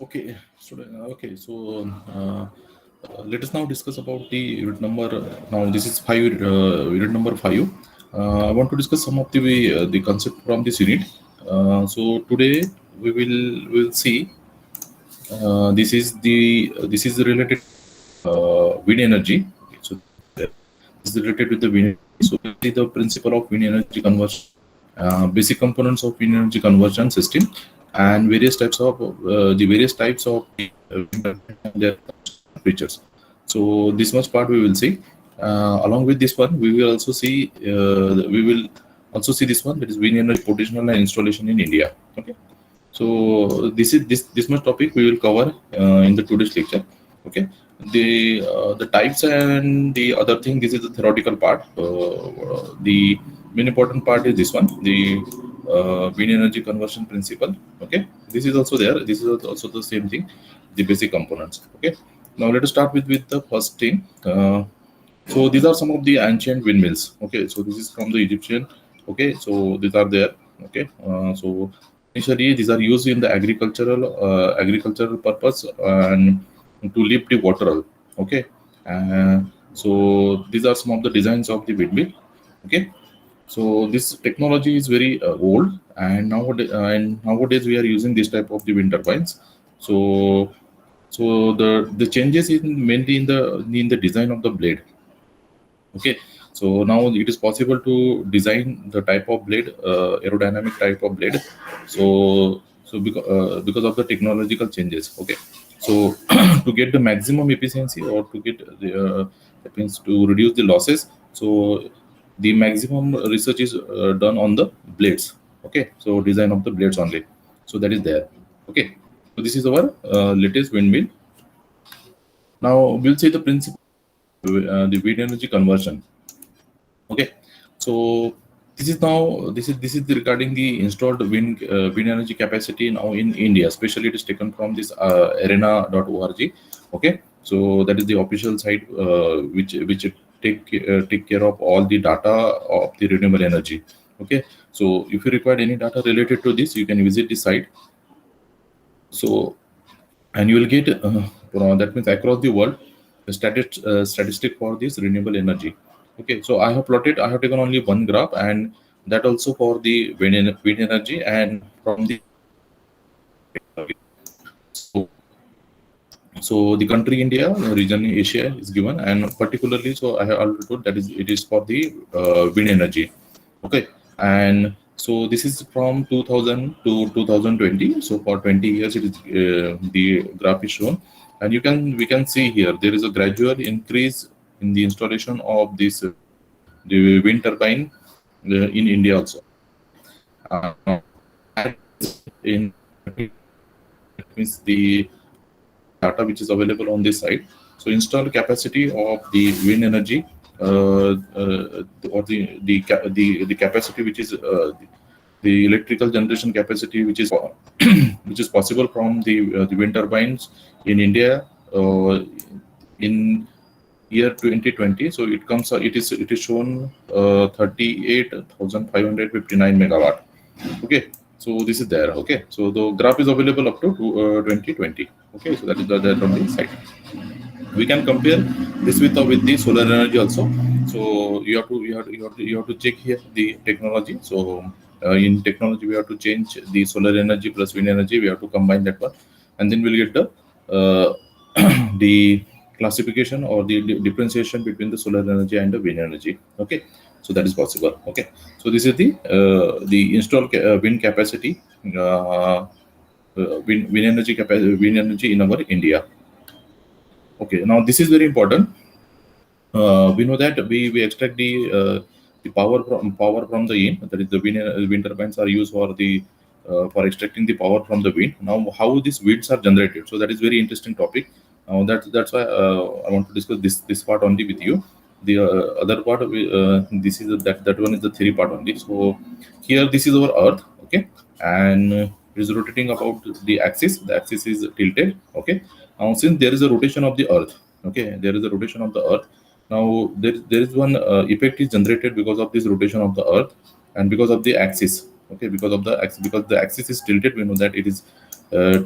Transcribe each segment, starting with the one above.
Okay, let us now discuss about the unit number. Now this is unit number 5. I want to discuss some of the concept from this unit. So today we will see this is related wind energy. Okay, so this is related with the wind energy. So we'll see the principle of wind energy conversion, basic components of wind energy conversion system, and various types of wind turbines and their construction features. So this much part we will see. Along with this one, we will also see this one, that is wind energy potential and installation in India. Okay. So this much topic we will cover in the today's lecture. Okay, the types and the other thing. This is the theoretical part. The main important part is this one, the wind energy conversion principle. Okay, this is also there. This is also the same thing, the basic components. Okay, now let us start with the first thing. So these are some of the ancient windmills. Okay, so this is from the Egyptian. Okay, so these are there. Okay, so initially these are used in the agricultural purpose and to lift the water. Okay, uh, so these are some of the designs of the windmill. Okay, so this technology is very old, and nowadays we are using this type of the wind turbines. So the changes in mainly in the design of the blade. Okay, so now it is possible to design the type of blade, aerodynamic type of blade. Because of the technological changes. Okay, so to get the maximum efficiency, or to get that means to reduce the losses. So the maximum research is done on the blades. Okay, so design of the blades only. So that is there. Okay, so this is our latest windmill. Now we'll see the principle, the wind energy conversion. Okay, so this is regarding the installed wind energy capacity now in India. Especially, it is taken from this arena.org. Okay, so that is the official site which take care of all the data of the renewable energy. Okay, so if you require any data related to this, you can visit the site. So, and you will get that means across the world the statistic for this renewable energy. Okay, so I have taken only one graph, and that also for the wind energy and from the okay. so so the country India, region Asia is given, and particularly, so I have already told that is it is for the wind energy. Okay, and so this is from 2000 to 2020. So for 20 years, it is the graph is shown, and we can see here there is a gradual increase in the installation of this the wind turbine in India also. And in that means the data which is available on this site. So installed capacity of the wind energy, or the capacity which is the electrical generation capacity which is possible from the wind turbines in India in year 2020. So it is shown 38,559 megawatt. Okay, so this is there. Okay, so the graph is available up to 2020. Okay, so that on the site. We can compare this with the solar energy also. So you have to check here the technology. So in technology we have to change the solar energy plus wind energy. We have to combine that one, and then we'll get the the classification or the differentiation between the solar energy and the wind energy. Okay, so that is possible. Okay, so this is the installed wind capacity, wind energy in our India. Okay, now this is very important. We know that we extract the power from the wind. That is the wind turbines are used for extracting the power from the wind. Now, how these winds are generated? So that is very interesting topic. That's why I want to discuss this part only with you. The other part, this is that one is the theory part only. So here, this is our Earth. Okay, and it is rotating about the axis. The axis is tilted. Okay, now since there is a rotation of the Earth. Okay, there is a rotation of the Earth. Now there is one effect is generated because of this rotation of the Earth and because of the axis. Okay, because the axis is tilted, we know that it is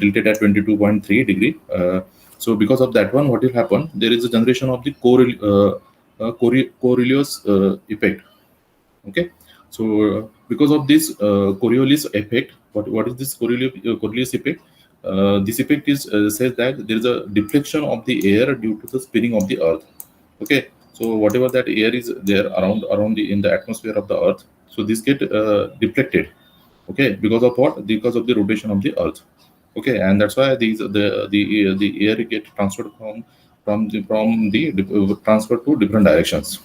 tilted at 22.3 degree. So because of that one, what will happen? There is a generation of the Coriolis effect. Okay, so because of this Coriolis effect, what is this Coriolis effect? This effect is says that there is a deflection of the air due to the spinning of the Earth. Okay, so whatever that air is there around in the atmosphere of the Earth, so this get deflected. Okay, because of what? Because of the rotation of the Earth. Okay, and that's why the air get transferred from the transferred to different directions.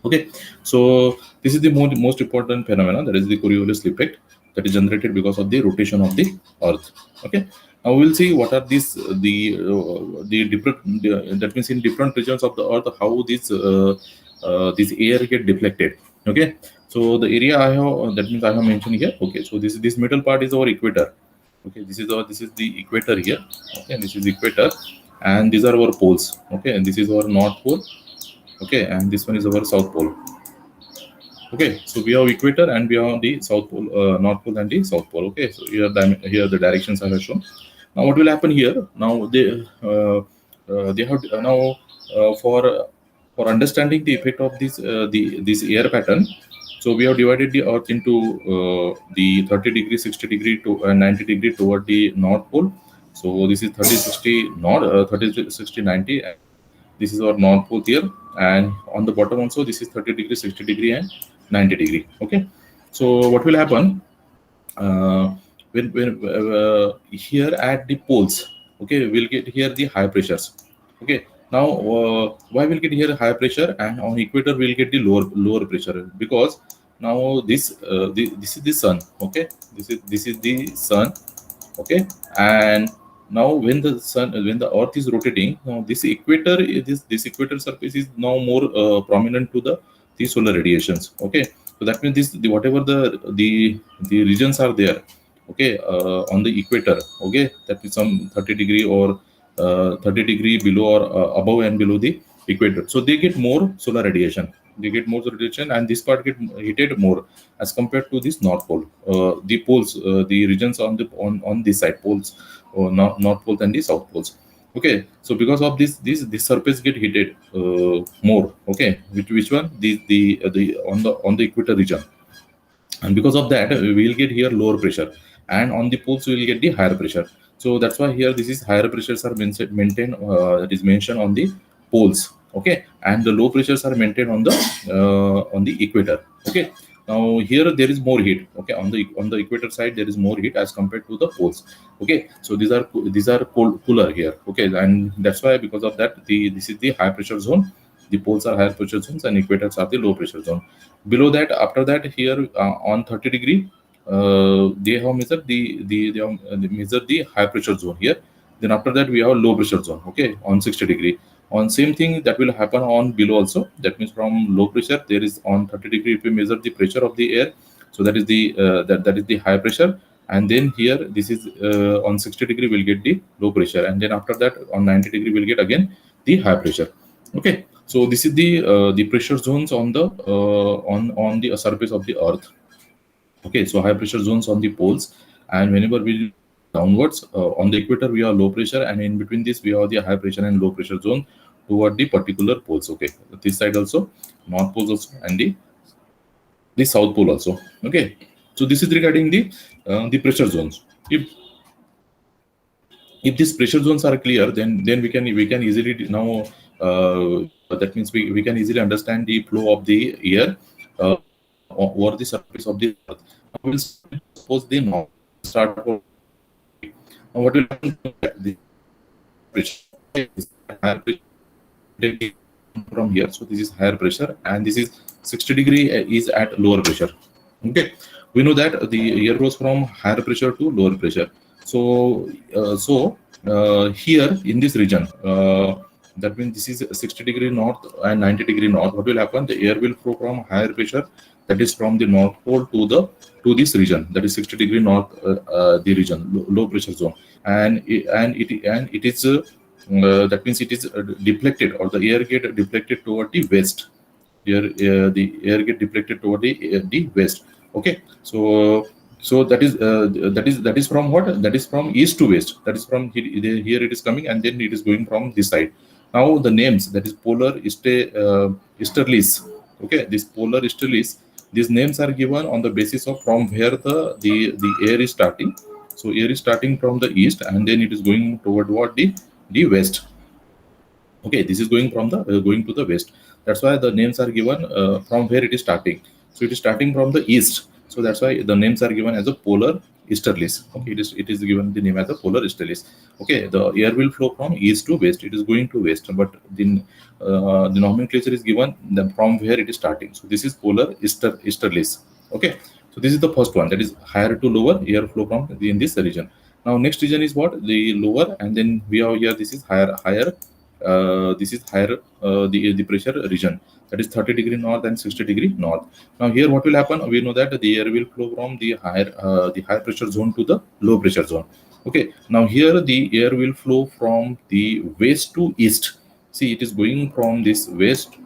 Okay, so this is the most important phenomenon, that is the Coriolis effect, that is generated because of the rotation of the Earth. Okay, now we will see what are these the different that means in different regions of the Earth how this air get deflected. Okay, so the area I have, that means I have mentioned here. Okay, so this middle part is our equator. Okay, this is the equator here. Okay, and this is equator, and these are our poles. Okay, and this is our North Pole. Okay, and this one is our South Pole. Okay, so we have equator and we have the South Pole, North Pole and the South Pole. Okay, so here the directions I have shown. Now what will happen here? Now they have now for understanding the effect of this air pattern. So we have divided the Earth into the 30 degree, 60 degree to 90 degree toward the North Pole. So this is 30, 60 north, 30, 60, 90. And this is our North Pole here, and on the bottom also this is 30 degree, 60 degree, and 90 degree. Okay, so what will happen when here at the poles? Okay, we'll get here the high pressures. Okay, now why we'll get here high pressure, and on equator we'll get the lower pressure? Because now this is the sun. Okay, this is the sun. Okay, and now when the Earth is rotating, now this equator surface is now more prominent to the solar radiations. Okay, so that means whatever the regions are there. Okay, on the equator. Okay, that is some 30 degree or 30 degree below or above and below the equator, so they get more solar radiation. They get more solar radiation, and this part get heated more as compared to this North Pole. The poles, the regions on this side, poles, or North Pole and the South Poles. Okay, so because of this surface get heated more. Okay, which one? The on the equator region, and because of that we will get here lower pressure, and on the poles we will get the higher pressure. So that's why here this is higher pressures are maintained, that is mentioned on the poles. Okay, and the low pressures are maintained on the equator. Okay, now here there is more heat. Okay, on the equator side there is more heat as compared to the poles. Okay, so these are cooler here. Okay, and that's why because of that this is the high pressure zone. The poles are higher pressure zones and equators are the low pressure zone. Below that, after that, here on 30 degree, they have measured they measured the high pressure zone here. Then after that, we have low pressure zone. Okay, on 60 degree. On same thing that will happen on below also. That means from low pressure, there is on 30 degree. If we measure the pressure of the air, so that is the that is the high pressure. And then here, this is on 60 degree, we'll get the low pressure. And then after that, on 90 degree, we'll get again the high pressure. Okay, so this is the pressure zones on the on the surface of the Earth. Okay, so high pressure zones on the poles, and whenever we downwards on the equator we have low pressure, and in between this we have the high pressure and low pressure zone toward the particular poles. Okay, this side also, North Pole also, and the South Pole also. Okay, so this is regarding the pressure zones. If these pressure zones are clear, then we can easily now that means we can easily understand the flow of the air over the surface of the Earth. Now we'll suppose the north start. Now what will happen? The pressure is higher pressure from here. So this is higher pressure, and this is 60 degree is at lower pressure. Okay, we know that the air goes from higher pressure to lower pressure. So here in this region, that means this is 60 degree north and 90 degree north. What will happen? The air will flow from higher pressure, that is from the North Pole to this region, that is 60 degree north, the region, low pressure zone, and it is that means it is deflected, or the air get deflected toward the west. Here the air get deflected toward the west. Okay, so So that is from what? That is from east to west. That is from here it is coming, and then it is going from this side. Now the names, that is polar easterlies. Okay, this polar easterlies, these names are given on the basis of from where the air is starting. So air is starting from the east, and then it is going toward what? The west. Okay, this is going from the going to the west. That's why the names are given from where it is starting. So it is starting from the east, so that's why the names are given as a polar easterlies. Okay, it is given the name as a polar easterlies. Okay, the air will flow from east to west, it is going to west, but the nomenclature is given from where it is starting. So this is polar easterlies. Okay, so this is the first one, that is higher to lower air flow from in this region. Now next region is what? The lower, and then we have here, this is higher. This is higher, the pressure region, that is 30-degree north and 60-degree north. Now here what will happen? We know that the air will flow from the high pressure zone to the low pressure zone. Okay, now here the air will flow from the west to east. See, it is going from this west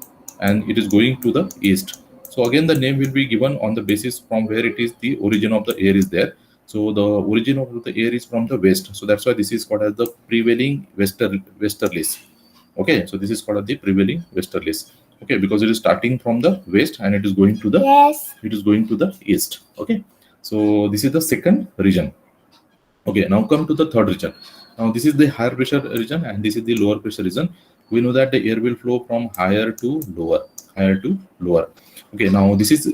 and it is going to the east. So again the name will be given on the basis from where it is the origin of the air is there. So the origin of the air is from the west, so that's why this is called as the prevailing westerlies. Okay, so this is called as the prevailing westerlies. Okay, because it is starting from the west and it is going to the it is going to the east. Okay, so this is the second region. Okay, now come to the third region. Now this is the higher pressure region and this is the lower pressure region. We know that the air will flow from higher to lower, higher to lower. Okay, now this is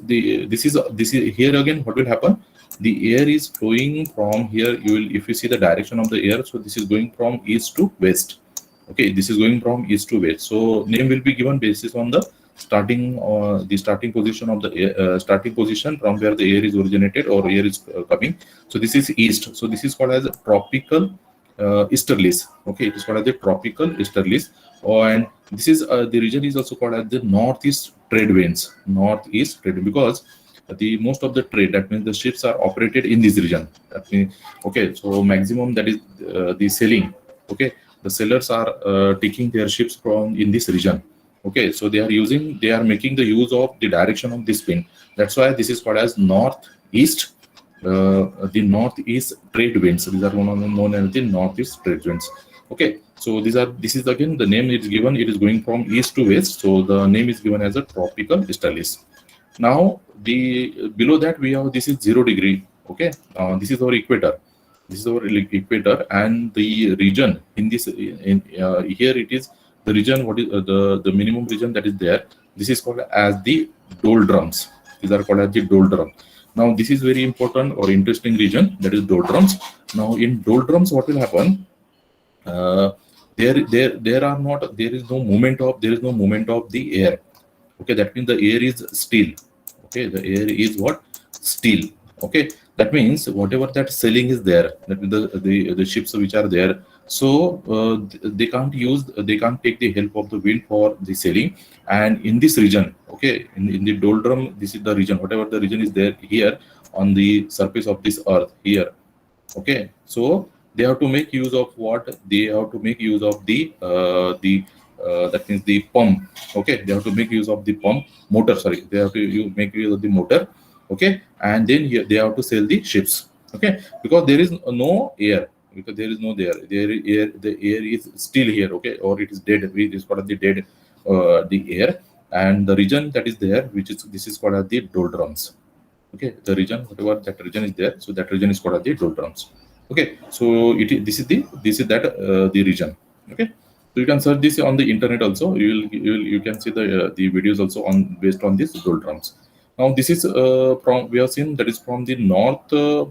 here again. What will happen? The air is flowing from here. You will, if you see the direction of the air, so this is going from east to west. Okay, this is going from east to west. So name will be given basis on the starting position of the air, starting position from where the air is originated or air is coming. So this is east, so this is called as tropical easterlies. Okay, it is called as the tropical easterlies. And this is the region is also called as the northeast trade winds. Northeast trade, because the most of the trade, that means the ships are operated in this region. That means, okay, so maximum, that is the sailing. Okay, the sailors are taking their ships from in this region. Okay, so they are making the use of the direction of this wind. That's why this is called as northeast, the northeast trade winds. These are known as the northeast trade winds. Okay, so this is again the name is given. It is going from east to west, so the name is given as a tropical easterlies. Now the below that we have, this is 0 degree. Okay, this is our equator. This is our equator, and the region in this here it is the region. What is the minimum region that is there? This is called as the doldrums. These are called as the doldrum. Now this is very important or interesting region, that is doldrums. Now in doldrums, what will happen? There are not, there is no movement of the air. Okay, that means the air is still. Okay, the air is what? Still. Okay, that means whatever that sailing is there, that means the ships which are there, so they can't take the help of the wind for the sailing. And in this region, okay, in the doldrum, this is the region, whatever the region is there here on the surface of this earth here. Okay, so they have to make use of what? They have to make use of the that means the pump. Okay, they have to make use of the pump motor, sorry, they have to make use of the motor. Okay, and then here they have to sail the ships. Okay, because there is no air, because there is no air, the air is still here. Okay, or it is dead. We is called the dead the air, and the region that is there, which is, this is called as the doldrums. Okay, the region, whatever that region is there, so that region is called as the doldrums. Okay, so this is that the region. Okay, so you can search this on the internet also. You can see the videos also on based on this doldrums. Now this is from, we have seen that is from the north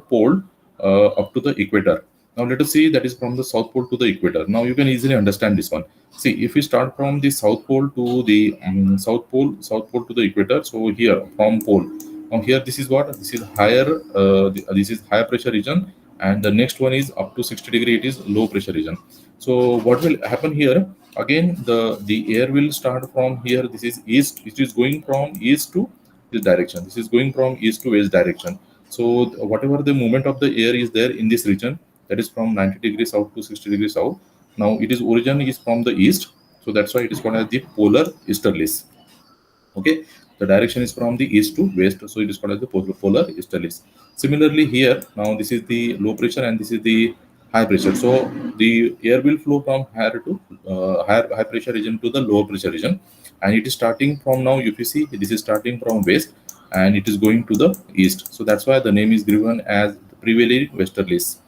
pole up to the equator. Now let us see that is from the south pole to the equator. Now you can easily understand this one. See, if we start from the south pole to the south pole to the equator. So here from pole. Now here this is what? This is higher. This is higher pressure region, and the next one is up to 60 degree. It is low pressure region. So what will happen here? Again, the air will start from here. This is east. It is going from east to this direction. This is going from east to west direction. So whatever the movement of the air is there in this region, that is from 90 degrees south to 60 degrees south. Now it is origin is from the east, so that's why it is called as the polar easterlies. Okay, The direction is from the east to west, so it is called as the polar easterlies. Similarly, here now this is the low pressure and this is the high pressure. So the air will flow from higher to high pressure region to the low pressure region, and it is starting from now. If you see, this is starting from west and it is going to the east. So that's why the name is given as the prevailing westerlies.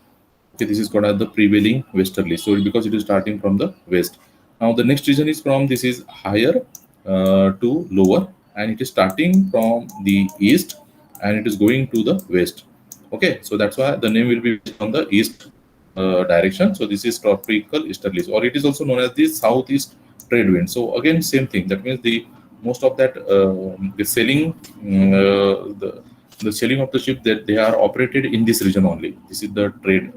Okay, this is called as the prevailing westerly. So because it is starting from the west. Now the next region is from this is higher to lower, and it is starting from the east and it is going to the west. Okay, so that's why the name will be based on the east direction. So this is tropical easterlies, or it is also known as the southeast trade wind. So again, same thing. That means the most of that the sailing the sailing of the ship, that they are operated in this region only. This is the trade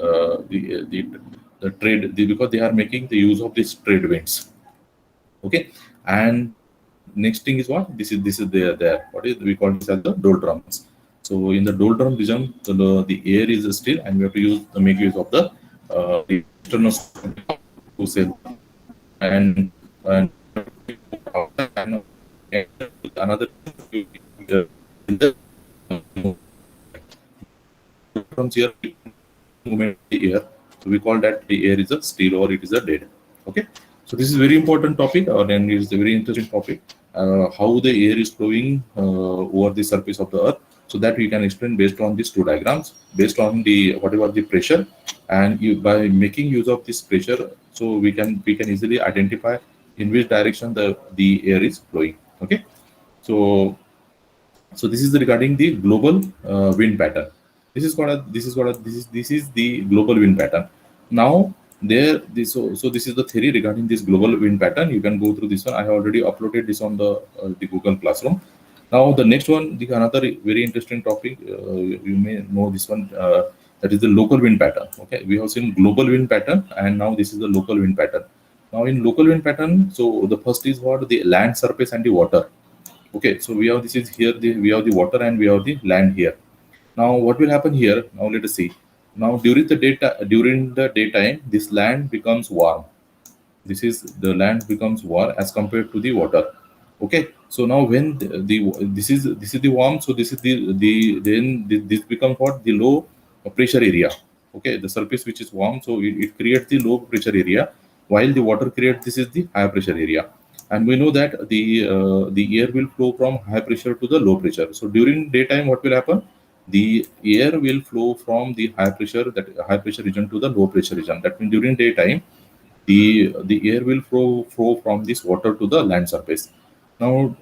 the trade because they are making the use of these trade winds. Okay, and next thing is what this is there what is we call this as the doldrums. So in the doldrum region, the air is still, and we have to make use of the external to sail. And another from here movement of the air, so we call that the air is a still or it is a dead. Okay, so this is very important topic, and it is a very interesting topic, how the air is flowing over the surface of the earth. So that we can explain based on these two diagrams, based on the whatever the pressure, and by making use of this pressure, so we can easily identify in which direction the air is flowing. Okay, so this is regarding the global wind pattern. This is the global wind pattern. Now so this is the theory regarding this global wind pattern. You can go through this one. I have already uploaded this on the Google Classroom. Now the next one, the another very interesting topic, you may know this one, that is the local wind pattern. Okay, we have seen global wind pattern, and now this is the local wind pattern. Now in local wind pattern, so the first is what the land surface and the water. Okay, so we have this is here we have the water and we have the land here. Now what will happen here? Now let us see. Now during the daytime, this land becomes warm. This is the land becomes warm as compared to the water. Okay, so now when this is the warm, so this is this becomes what the low pressure area. Okay, the surface which is warm, so it creates the low pressure area, while the water creates this is the high pressure area. And we know that the air will flow from high pressure to the low pressure. So during daytime, what will happen? The air will flow from the high pressure region to the low pressure region. That means during daytime, the air will flow from this water to the land surface. Now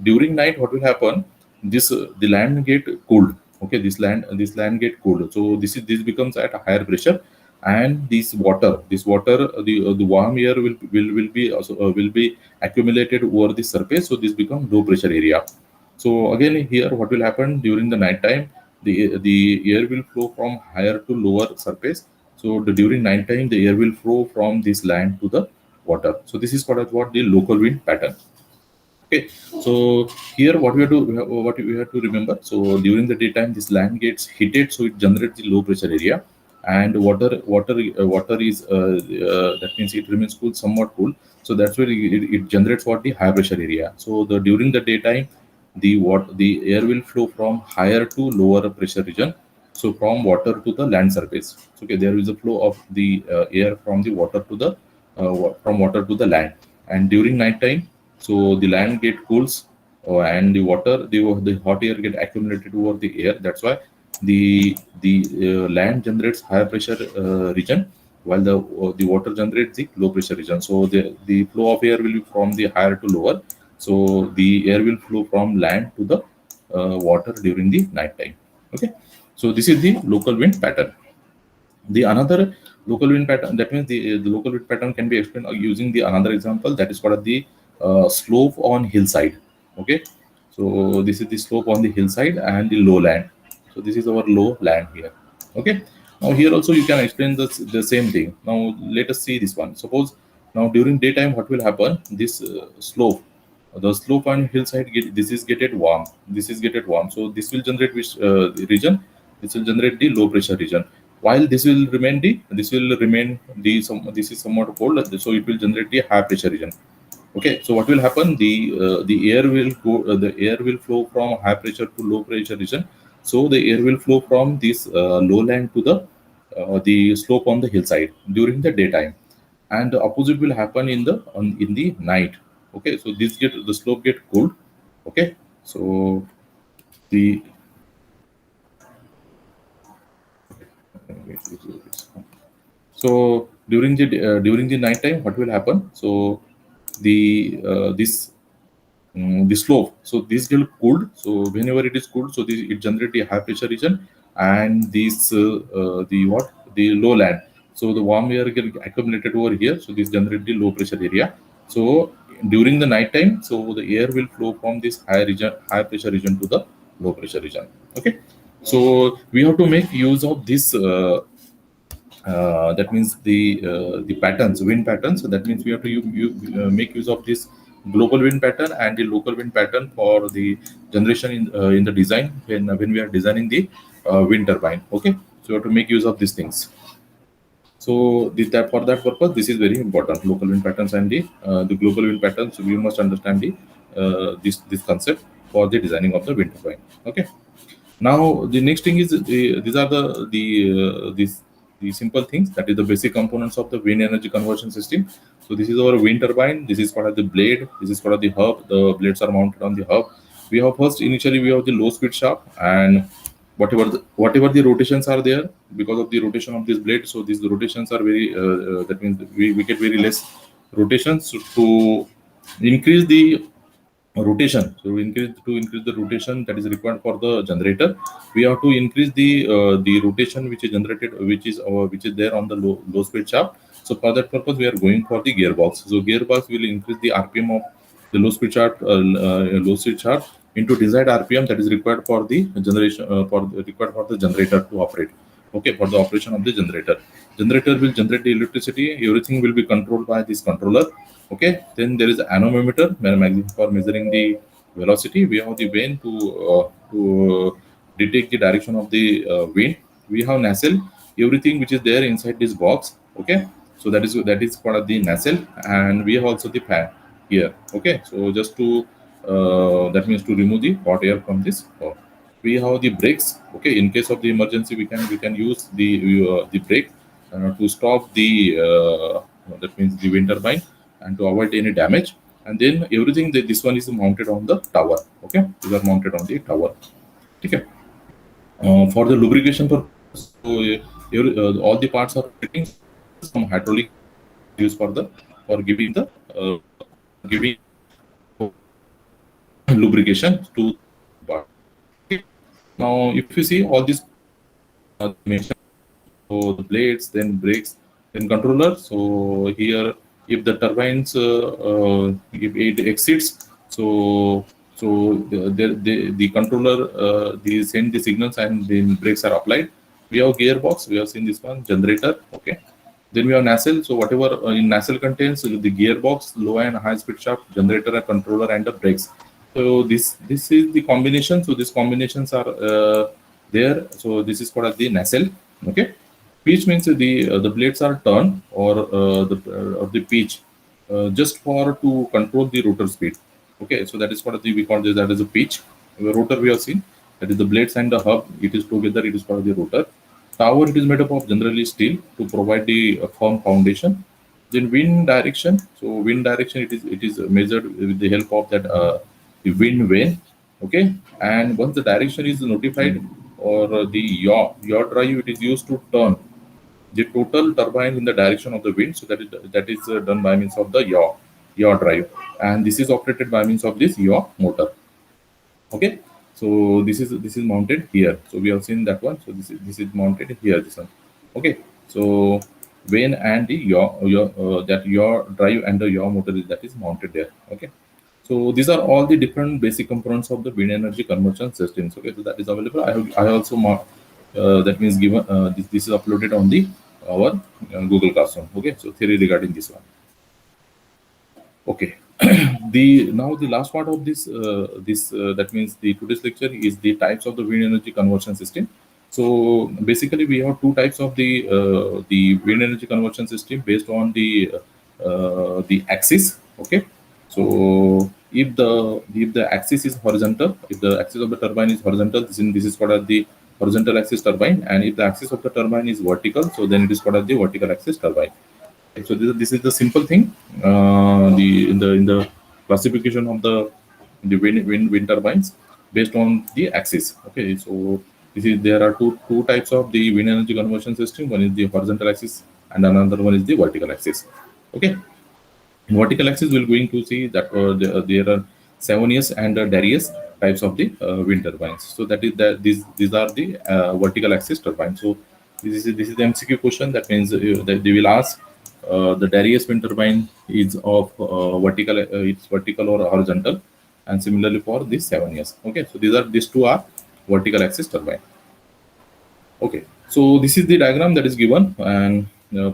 during night, what will happen? The land get cooled. Okay, this land get cooled, so this becomes at a higher pressure, and this water the warm air will be also will be accumulated over the surface, so this becomes low pressure area. So again here, what will happen during the night time? The air will flow from higher to lower surface. So during night time, the air will flow from this land to the water. So this is called as what the local wind pattern. Okay, so here what we have to remember. So during the daytime, this land gets heated, so it generates the low pressure area, and water is that means it remains cool, somewhat cool. So that's where it generates what the high pressure area. So the during the daytime, the air will flow from higher to lower pressure region. So from water to the land surface. So, okay, there is a flow of the air from the water to the from water to the land, and during night time, so the land get cools, and the hot air get accumulated over the air. That's why the land generates higher pressure region, while the water generates the low pressure region. So the flow of air will be from the higher to lower. So the air will flow from land to the water during the night time. Okay, so this is the local wind pattern. The another local wind pattern, that means the local wind pattern can be explained using the another example, that is called the slope on hillside. Okay, so this is the slope on the hillside and the lowland. So this is our low land here. Okay, now here also you can explain the same thing. Now let us see this one. Suppose now during daytime, what will happen? This slope, the slope on hillside this is get it warm. This is get it warm. So this will generate which region? This will generate the low pressure region, while this will remain the this is somewhat cold, so it will generate the high pressure region. Okay, so what will happen? The air will go. The air will flow from high pressure to low pressure region. So the air will flow from this lowland to the slope on the hillside during the daytime, and the opposite will happen in the night. Okay, so the slope get cooled. Okay, so the so during the night time, what will happen? So the this the slope. So this get cooled. So whenever it is cooled, so it generate a high pressure region, and the what the lowland. So the warm air get accumulated over here. So this generate the low pressure area. So during the night time, so the air will flow from this high pressure region to the low pressure region. Okay. So we have to make use of this. That means the patterns, wind patterns. So that means we have to make use of this global wind pattern and the local wind pattern for the generation in the design when we are designing the wind turbine. Okay, so we have to make use of these things. So for that purpose, this is very important. Local wind patterns and the global wind patterns. We must understand this concept for the designing of the wind turbine. Okay. Now the next thing is these are the simple things, that is the basic components of the wind energy conversion system. So this is our wind turbine. This is called as the blade. This is called as the hub. The blades are mounted on the hub. We have initially we have the low speed shaft, and whatever the rotations are there because of the rotation of this blade. So these rotations are very that means we get very less rotations to increase the rotation. So to increase the rotation that is required for the generator, we have to increase the rotation which is generated, which is there on the low speed shaft. So for that purpose, we are going for the gearbox. So gearbox will increase the RPM of the low speed shaft into desired RPM that is required for the generation required for the generator to operate. Okay, for the operation of the generator will generate the electricity. Everything will be controlled by this controller. Okay, then there is anemometer for measuring the velocity. We have the vane to detect the direction of the wind. We have nacelle, everything which is there inside this box. Okay, so that is part of the nacelle, and we have also the fan here. Okay, so just to that means to remove the hot air from this. We have the brakes. Okay, in case of the emergency, we can use the brake to stop the that means the wind turbine and to avoid any damage. And then everything this one is mounted on the tower. Okay, these are mounted on the tower. Okay, for the lubrication purpose, so, all the parts are fitting. Some hydraulic used for giving the giving lubrication to part. Okay. Now, if you see all these mentioned, so the blades, then brakes, then controller. So here, if the turbines, if it exceeds, the controller they send the signals and then brakes are applied. We have gearbox. We have seen this one generator. Okay. Then we have nacelle. So whatever in nacelle contains the gearbox, low and high speed shaft, generator, and controller, and the brakes. So this is the combination. So these combinations are there. So this is called as the nacelle. Okay, pitch means the blades are turned or the pitch just for to control the rotor speed. Okay, so that is what we call this, that is a pitch. The rotor we have seen, that is the blades and the hub. It is together. It is called the rotor. Tower, it is made up of generally steel to provide the firm foundation. Then wind direction. So wind direction, it is measured with the help of that the wind vane. Okay, and once the direction is notified, or the yaw drive, it is used to turn the total turbine in the direction of the wind. So that is done by means of the yaw drive, and this is operated by means of this yaw motor. Okay, so this is mounted here. So we have seen that one. So this is mounted here, this one. Okay, so vane and the yaw drive and the yaw motor that is mounted there. Okay, so these are all the different basic components of the wind energy conversion systems. Okay, so that is available. I also that means given this is uploaded on the our Google Classroom. Okay, so theory regarding this one. Okay, the last part of this that means the today's lecture is the types of the wind energy conversion system. So basically, we have two types of the wind energy conversion system based on the axis. Okay, So if the axis is horizontal, if the axis of the turbine is horizontal, this is called as the horizontal axis turbine, and if the axis of the turbine is vertical, so then it is called as the vertical axis turbine. Okay, so this is the simple thing. The in the classification of the wind turbines based on the axis. Okay, so there are two types of the wind energy conversion system. One is the horizontal axis, and another one is the vertical axis. Okay. In vertical axis, we're going to see that there are Savonius and Darius types of the wind turbines. So that is that these are the vertical axis turbines. So this is the MCQ question. That means that they will ask the Darius wind turbine is of vertical, it's vertical or horizontal, and similarly for this Savonius. Okay, so these two are vertical axis turbine. Okay, so this is the diagram that is given, and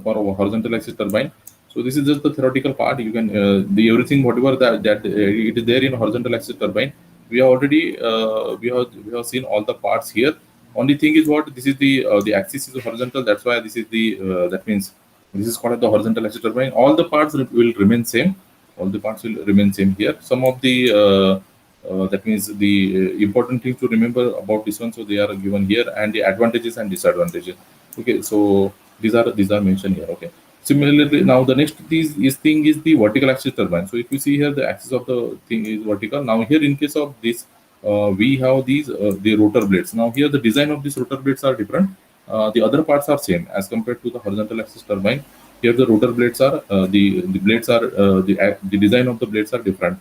for our horizontal axis turbine. So this is just the theoretical part. You can the everything whatever that it is there in horizontal axis turbine. We have already we have seen all the parts here. Only thing is what this is the axis is horizontal. That's why this is the that means this is called the horizontal axis turbine. All the parts will remain same. All the parts will remain same here. Some of the that means the important thing to remember about this one. So they are given here, and the advantages and disadvantages. Okay, so these are mentioned here. Okay. Similarly, now the next thing is the vertical axis turbine. So if you see here, the axis of the thing is vertical. Now here, in case of this, we have these the rotor blades. Now here, the design of these rotor blades are different. The other parts are same as compared to the horizontal axis turbine. Here, the rotor blades are the blades are the design of the blades are different.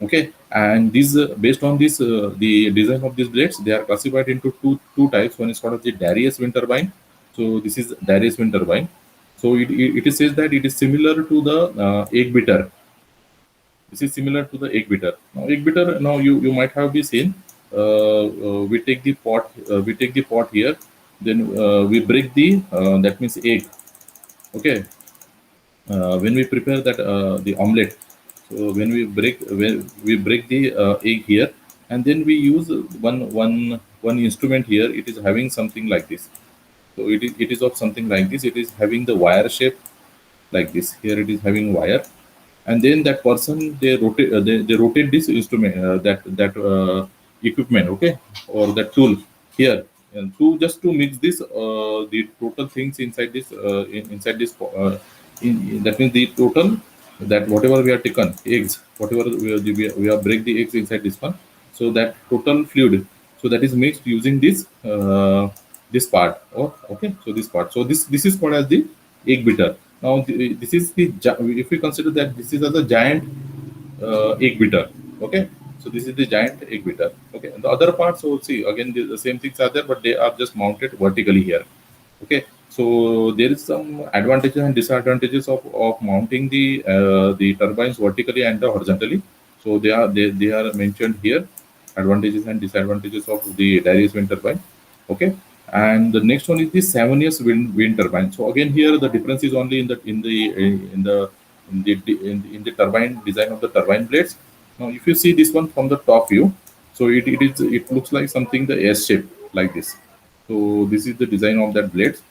Okay, and these based on this the design of these blades, they are classified into two types. One is called the Darius wind turbine. So this is Darius wind turbine. So it says that it is similar to the egg beater. This is similar to the egg beater. Now egg beater. Now you might have been seen. We take the pot. We take the pot here. Then we break the that means egg. Okay. When we prepare that the omelette, so when we break the egg here, and then we use one instrument here. It is having something like this. So it is of something like this. It is having the wire shape like this. Here it is having wire, and then that person they rotate this instrument that equipment, okay, or that tool here, and to mix this the total things inside this inside this that means the total that whatever we have taken eggs, whatever we have break the eggs inside this one, so that total fluid, so that is mixed using this part. Oh, okay, so this part, so this is called as the egg beater. Now this is if we consider that this is as a giant egg beater. Okay, so this is the giant egg beater. Okay, and the other parts, so see again the same things are there, but they are just mounted vertically here. Okay, so there is some advantages and disadvantages of mounting the turbines vertically and horizontally. So they are mentioned here, advantages and disadvantages of the Darius wind turbine. Okay, and the next one is the 7 years wind turbine. So again here the difference is only in the turbine design of the turbine blades. Now if you see this one from the top view, so it looks like something the S shape like this. So this is the design of that blades.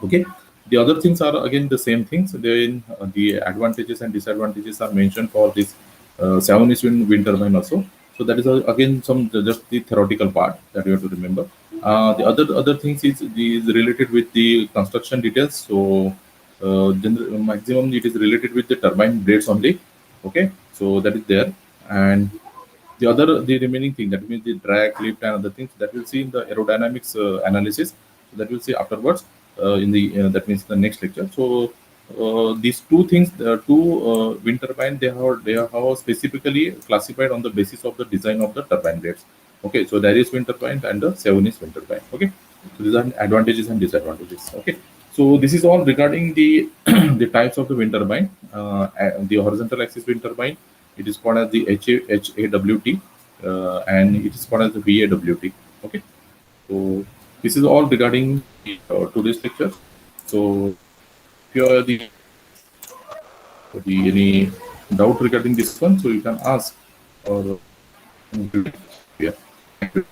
Okay, the other things are again the same things. Then the advantages and disadvantages are mentioned for this 7 is wind turbine also. So that is again just the theoretical part that you have to remember. The other things is related with the construction details. So maximum it is related with the turbine blades only. Okay, so that is there. And the remaining thing, that means the drag, lift, and other things, that we'll see in the aerodynamics analysis. So that we'll see afterwards in the that means the next lecture. So these two things, the two wind turbine, they are specifically classified on the basis of the design of the turbine blades. Okay, so there is wind turbine and the 7 is wind turbine. Okay, so these are advantages and disadvantages. Okay, so this is all regarding the the types of the wind turbine. The horizontal axis wind turbine, it is called as the HAWT, and it is called as the VAWT. Okay, so this is all regarding today's lecture. So if you have any doubt regarding this one, so you can ask or yeah. Thank you.